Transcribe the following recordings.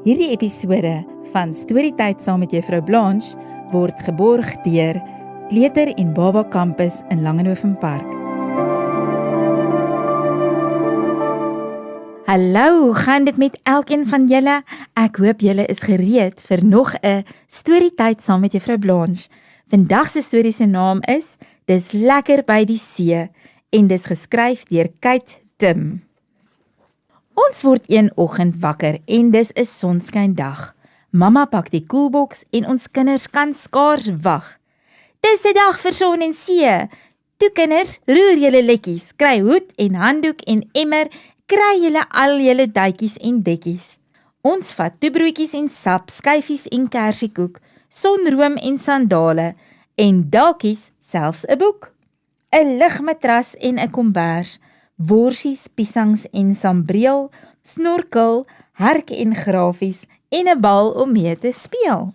Hierdie episode van Storytyd saam met Juffrou Blanche word geborg deur Kleuter en Baba Campus in Langenhoven Park. Hallo, hoe gaan dit met elkeen van julle? Ek hoop julle is gereed vir nog 'n Storytyd saam met Juffrou Blanche. Vandag se storie se naam is Dis lekker by die see en dis geskryf deur Kate Tim. Ons word een oggend wakker en dis 'n sonskyndag. Mamma pak die koelboks en ons kinders kan skaars wag. Dis 'n dag vir son en see. Toe kinders, roer julle lekkies, kry hoed en handdoek en emmer, kry julle al julle duitjies en dekkies. Ons vat toebroodjies en sap, skyfies en kersiekoek, sonroom en sandale en dalkies selfs 'n boek. 'n Ligmatras en 'n kombers, worsies, piesangs en sambreel, snorkel, hark en grafies en 'n bal om mee te speel.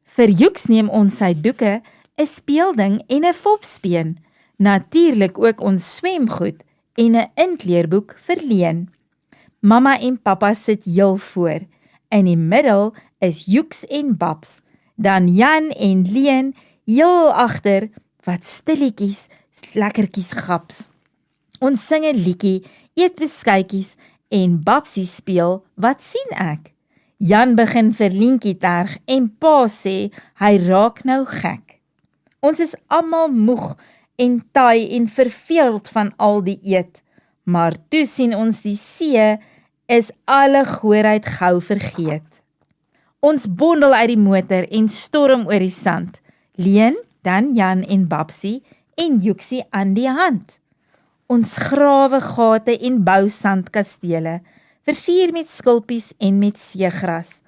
Vir Joeks neem ons sy doeke, 'n speelding en 'n fopspeen, natuurlik ook ons swemgoed en 'n inkleerboek vir Leen. Mamma en pappa sit heel voor, in die middel is Joeks en Babs, dan Jan en Leen heel agter wat stilletjies lekkertjies gaps. Ons sing 'n liedjie, eet beskuitjies en Babsie speel, wat sien ek? Jan begin vir Lientjie terg en pa sê, hy raak nou gek. Ons is almal moeg en taai en verveeld van al die eet, maar toe sien ons die see, is alle goorheid gou vergeet. Ons bondel uit die motor en storm oor die sand, Leen, dan Jan en Babsie en Joeksie aan die hand. Ons grawe gate en bou sandkastele, versier met skulpies en met seegras.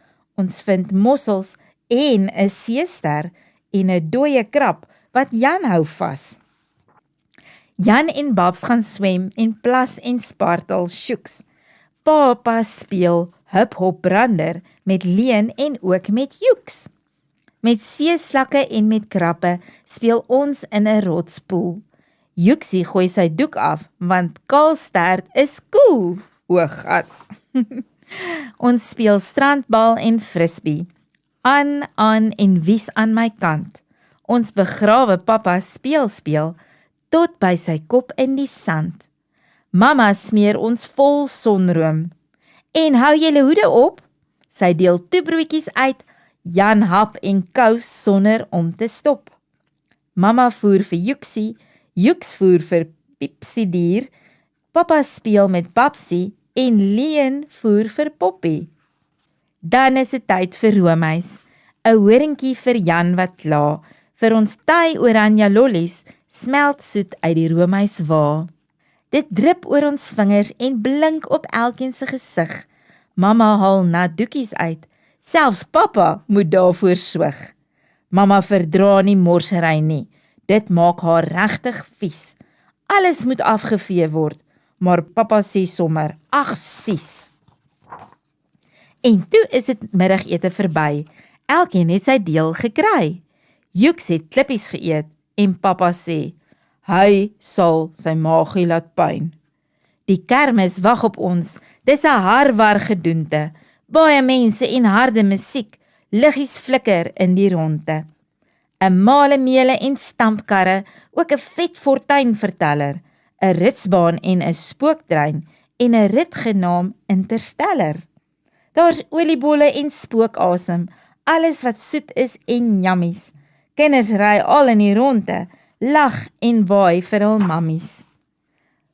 Ons vind mossels en 'n seester en 'n dooie krab wat Jan hou vas. Jan en Babs gaan swem en plas en spartel sjoeks. Papa speel hip-hop brander met Leen en ook met Joeks. Met seeslakke en met krappe speel ons in 'n rotspoel. Joeksie gooi sy doek af, want kaalstert is cool. O gats. Ons speel strandbal en frisbee. Aan en wies aan my kant. Ons begrawe pappa speel, tot by sy kop in die sand. Mamma smeer ons vol sonroom. En hou julle hoede op, sy deel toebroodjies uit, Jan hap en kou sonder om te stop. Mamma voer vir Joeksie, Joeks voer vir Piepsie dier, pappa speel met Babsie en Leen voer vir Poppie. Dan is dit tyd vir roomys, 'n horingkie vir Jan wat kla, vir ons taai oranje lollies, smelt soet uit die roomys wa. Dit drup oor ons vingers en blink op elkeen se gesig. Mamma haal nat doekies uit, selfs pappa moet daarvoor swig. Mamma verdra nie morsery nie, dit maak haar regtig vies. Alles moet afgevee word, maar pappa sê sommer, ag sies. En toe is dit middagete verby, elkeen het sy deel gekry. Joeks het klippies geëet en pappa sê, hy sal sy maagie laat pyn. Die kermis wag op ons, dis 'n harwar gedoente, baie mense en harde musiek, liggies flikker in die ronde. 'n male meele en stampkarre, ook 'n vet fortuinverteller, 'n ritsbaan en 'n spooktrein en 'n rit genaam Interstellar. Daar's oliebolle en spookasem, alles wat soet is en jammies. Kinders ry al in die ronde, lag en waai vir hul mammies.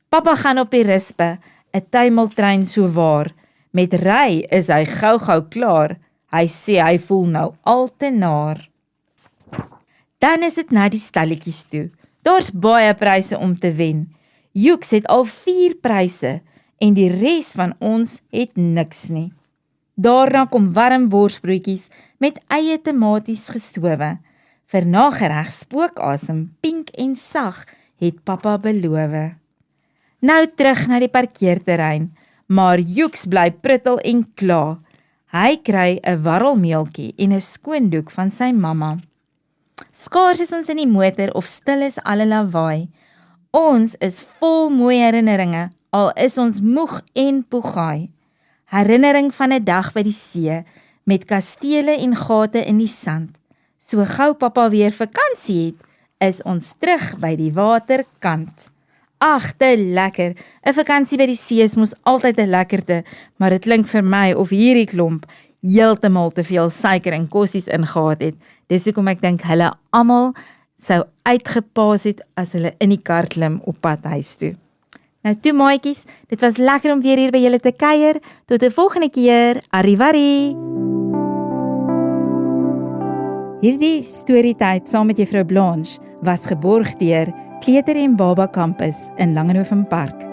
Pappa gaan op die rispe, 'n tuimeltrein so waar. Met ry is hy gou klaar. Hy sê hy voel nou al te naar. Dan is dit na die stalletjies toe. Daar's baie pryse om te wen. Joeks het al 4 pryse en die res van ons het niks nie. Daarna kom warm borsbroodjies met eie tomaties gestowe. Vir nagereg spookasem, pink en sag, het pappa beloof. Nou terug na die parkeerterrein, maar Joeks bly pruttel en kla. Hy kry 'n warrelmeeltjie en 'n skoondoek van sy mamma. Skaars is ons in die motor of stil is alle lawaai. Ons is vol mooi herinneringe, al is ons moeg en poegaai. herinnering van 'n dag by die see, met kastele en gate in die sand. So gou pappa weer vakansie het, is ons terug by die waterkant. Ag, te lekker. 'n Vakansie by die see is mos altyd 'n lekkerte, maar dit klink vir my of hierdie klomp heeltemal te veel suiker en kossies ingehaat het. Dis hoekom ek dink hulle almal sou uitgepaas het as hulle in die kar klim op pad huis toe. Nou toe maatjies, dit was lekker om weer hier by julle te kuier. Tot 'n volgende keer. Arrivederci. Hierdie storietyd saam met Juffrou Blanche was geborg deur Kleuter en Baba Kampus in Langehoven Park.